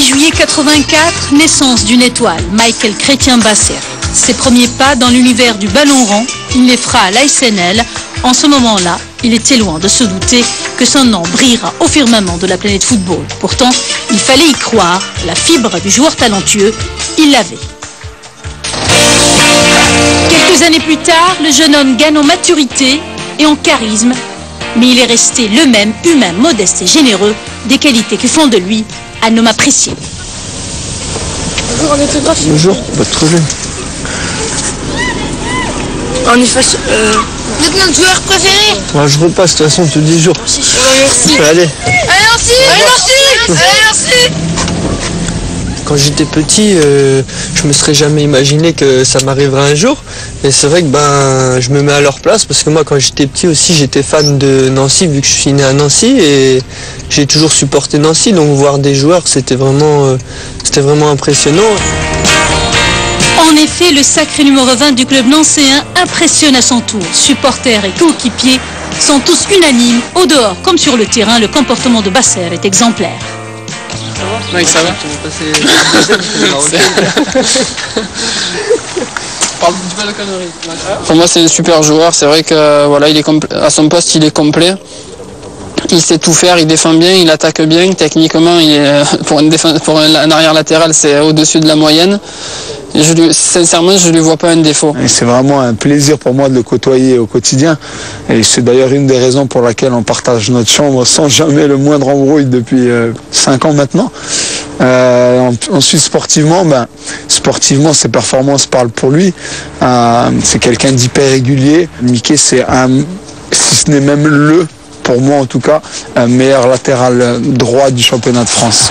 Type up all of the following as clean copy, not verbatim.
juillet 84, naissance d'une étoile, Michael Chrétien-Basser. Ses premiers pas dans l'univers du ballon rond, il les fera à l'ASNL. En ce moment-là, il était loin de se douter que son nom brillera au firmament de la planète football. Pourtant, il fallait y croire, la fibre du joueur talentueux, il l'avait. Quelques années plus tard, le jeune homme gagne en maturité et en charisme, mais il est resté le même, humain, modeste et généreux, des qualités qui font de lui un homme apprécié. Bonjour, on est photographe. Bonjour, votre projet. On est face. Vous êtes notre joueur préféré? Ouais, je repasse de toute façon tous 10 jours. Merci. Allez. Allez, merci. Allez, merci. Allez, merci. Quand j'étais petit, je me serais jamais imaginé que ça m'arriverait un jour. Et c'est vrai que je me mets à leur place parce que moi, quand j'étais petit aussi, j'étais fan de Nancy vu que je suis né à Nancy et j'ai toujours supporté Nancy. Donc voir des joueurs, c'était vraiment impressionnant. En effet, le sacré numéro 20 du club nancéen impressionne à son tour. Supporters et coéquipiers sont tous unanimes. Au dehors comme sur le terrain, le comportement de Basser est exemplaire. Oui, ça va. Pour moi, c'est un super joueur. C'est vrai que voilà, il est à son poste, il est complet. Il sait tout faire, il défend bien, il attaque bien. Techniquement, pour un arrière latéral, c'est au-dessus de la moyenne. Sincèrement, je ne lui vois pas un défaut. C'est vraiment un plaisir pour moi de le côtoyer au quotidien. Et c'est d'ailleurs une des raisons pour laquelle on partage notre chambre sans jamais le moindre embrouille depuis 5 ans maintenant. Ensuite, sportivement, ses performances parlent pour lui. C'est quelqu'un d'hyper régulier. Mickey, c'est si ce n'est même pour moi en tout cas, meilleur latéral droit du championnat de France.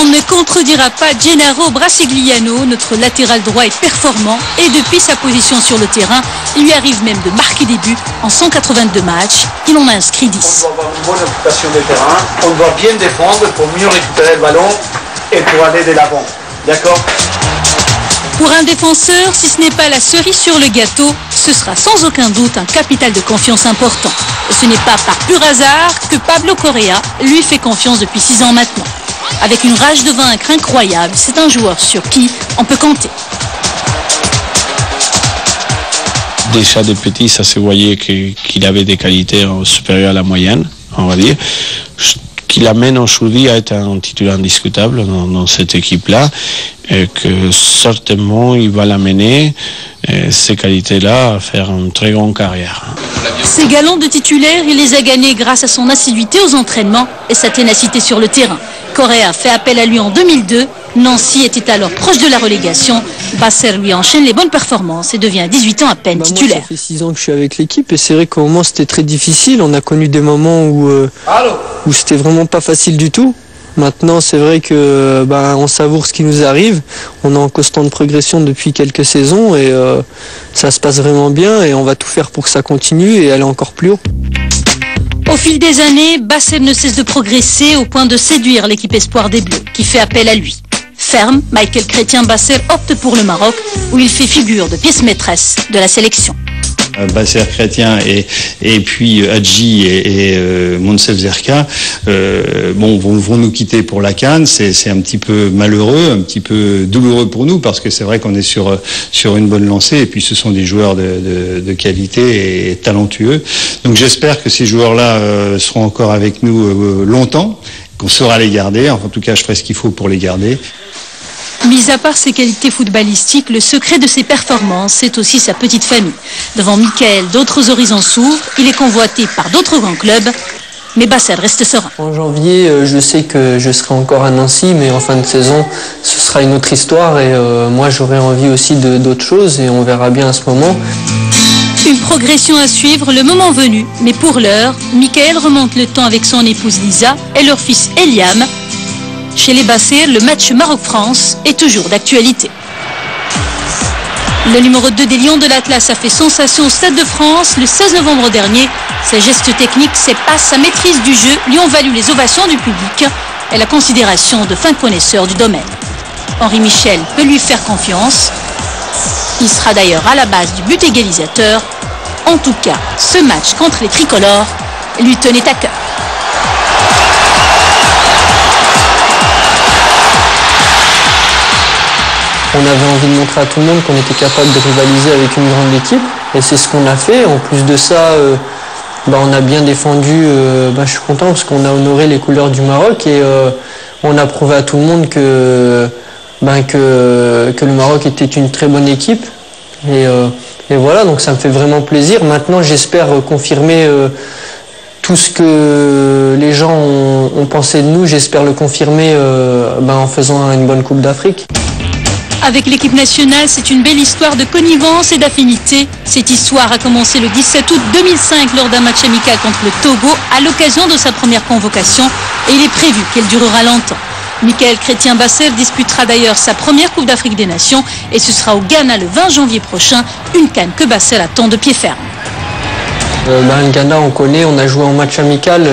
On ne contredira pas Gennaro Brassigliano, notre latéral droit est performant et depuis sa position sur le terrain, il lui arrive même de marquer des buts en 182 matchs. Il en a inscrit 10. On doit avoir une bonne occupation des terrains, on doit bien défendre pour mieux récupérer le ballon et pour aller de l'avant. D'accord ? Pour un défenseur, si ce n'est pas la cerise sur le gâteau, ce sera sans aucun doute un capital de confiance important. Et ce n'est pas par pur hasard que Pablo Correa lui fait confiance depuis 6 ans maintenant. Avec une rage de vaincre incroyable, c'est un joueur sur qui on peut compter. Déjà de petit, ça se voyait qu'il avait des qualités supérieures à la moyenne, on va dire. Qui l'amène aujourd'hui à être un titulaire indiscutable dans cette équipe-là, et que certainement il va l'amener, ces qualités-là, à faire une très grande carrière. Ces galons de titulaire, il les a gagnés grâce à son assiduité aux entraînements et sa ténacité sur le terrain. Correa fait appel à lui en 2002. Nancy était alors proche de la relégation. Basser lui enchaîne les bonnes performances et devient à 18 ans à peine titulaire. Moi, ça fait 6 ans que je suis avec l'équipe et c'est vrai qu'au moment c'était très difficile. On a connu des moments où c'était vraiment pas facile du tout. Maintenant, c'est vrai que on savoure ce qui nous arrive. On est en constante progression depuis quelques saisons et ça se passe vraiment bien et on va tout faire pour que ça continue et aller encore plus haut. Au fil des années, Basser ne cesse de progresser au point de séduire l'équipe espoir des Bleus, qui fait appel à lui. Ferme, Michael Chrétien-Basser opte pour le Maroc, où il fait figure de pièce maîtresse de la sélection. Basser Chrétien et puis Hadji et Monsef Zerka vont nous quitter pour la CAN. C'est un petit peu malheureux, un petit peu douloureux pour nous parce que c'est vrai qu'on est sur une bonne lancée et puis ce sont des joueurs de qualité et talentueux. Donc j'espère que ces joueurs-là seront encore avec nous longtemps, qu'on saura les garder. En tout cas, je ferai ce qu'il faut pour les garder. Mis à part ses qualités footballistiques, le secret de ses performances, c'est aussi sa petite famille. Devant Michael, d'autres horizons s'ouvrent, il est convoité par d'autres grands clubs, mais Basser reste serein. En janvier, je sais que je serai encore à Nancy, mais en fin de saison, ce sera une autre histoire et moi j'aurai envie aussi d'autres choses et on verra bien à ce moment. Une progression à suivre le moment venu, mais pour l'heure, Michael remonte le temps avec son épouse Lisa et leur fils Eliam. Chez les Basser, le match Maroc-France est toujours d'actualité. Le numéro 2 des Lions de l'Atlas a fait sensation au Stade de France le 16 novembre dernier. Ses gestes techniques, ses passes, sa maîtrise du jeu lui ont valu les ovations du public et la considération de fin connaisseur du domaine. Henri Michel peut lui faire confiance. Il sera d'ailleurs à la base du but égalisateur. En tout cas, ce match contre les tricolores lui tenait à cœur. on avait envie de montrer à tout le monde qu'on était capable de rivaliser avec une grande équipe. Et c'est ce qu'on a fait. En plus de ça, on a bien défendu. Je suis content parce qu'on a honoré les couleurs du Maroc et on a prouvé à tout le monde que le Maroc était une très bonne équipe. Et voilà, donc ça me fait vraiment plaisir. Maintenant, j'espère confirmer tout ce que les gens ont pensé de nous. J'espère le confirmer en faisant une bonne Coupe d'Afrique. Avec l'équipe nationale, c'est une belle histoire de connivence et d'affinité. Cette histoire a commencé le 17 août 2005 lors d'un match amical contre le Togo à l'occasion de sa première convocation et il est prévu qu'elle durera longtemps. Mickaël Chrétien-Bassève disputera d'ailleurs sa première Coupe d'Afrique des Nations et ce sera au Ghana le 20 janvier prochain, une CAN que Bassève attend de pied ferme. Le Ghana, on connaît, on a joué en match amical,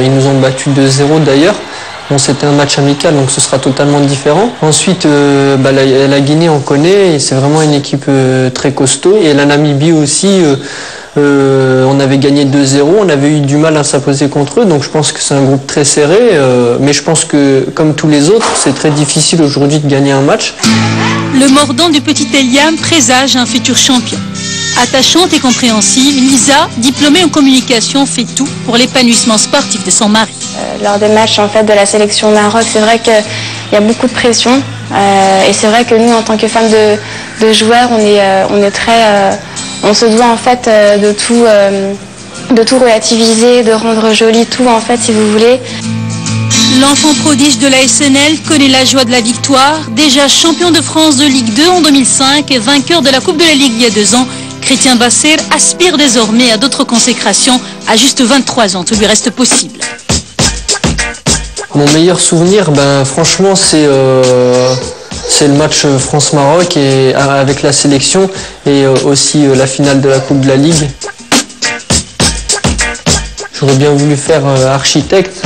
ils nous ont battu 2-0 d'ailleurs. Bon, c'était un match amical, donc ce sera totalement différent. Ensuite, la Guinée, on connaît, et c'est vraiment une équipe très costaud. Et la Namibie aussi, on avait gagné 2-0, on avait eu du mal à s'imposer contre eux, donc je pense que c'est un groupe très serré. Mais je pense que, comme tous les autres, c'est très difficile aujourd'hui de gagner un match. Le mordant du petit Eliam présage un futur champion. Attachante et compréhensive, Lisa, diplômée en communication, fait tout pour l'épanouissement sportif de son mari. Lors des matchs de la sélection Maroc, c'est vrai qu'il y a beaucoup de pression et c'est vrai que nous, en tant que femmes de joueurs, on se doit en fait de tout relativiser, de rendre joli tout en fait, si vous voulez. L'enfant prodige de la SNL connaît la joie de la victoire. Déjà champion de France de Ligue 2 en 2005 et vainqueur de la Coupe de la Ligue il y a 2 ans, Chrétien-Bassève aspire désormais à d'autres consécrations. À juste 23 ans, tout lui reste possible. Mon meilleur souvenir, franchement, c'est le match France-Maroc avec la sélection et aussi la finale de la Coupe de la Ligue. J'aurais bien voulu faire architecte.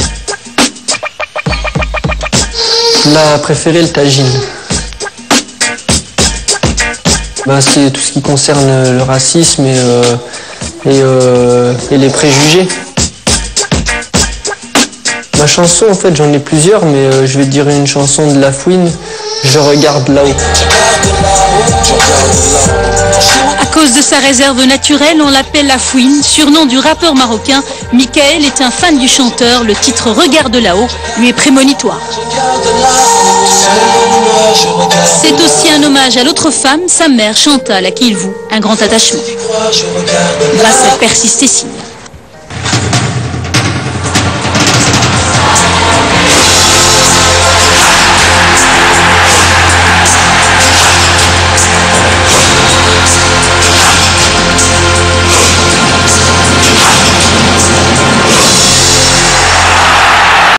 Plat préféré, le tagine. C'est tout ce qui concerne le racisme et les préjugés. Ma chanson, en fait, j'en ai plusieurs, mais je vais te dire une chanson de La Fouine, Je regarde là-haut. À cause de sa réserve naturelle, on l'appelle La Fouine, surnom du rappeur marocain. Mickaël est un fan du chanteur, le titre Regarde là-haut lui est prémonitoire. C'est aussi un hommage à l'autre femme, sa mère Chantal, à qui il voue un grand attachement. Bassève persiste et signe.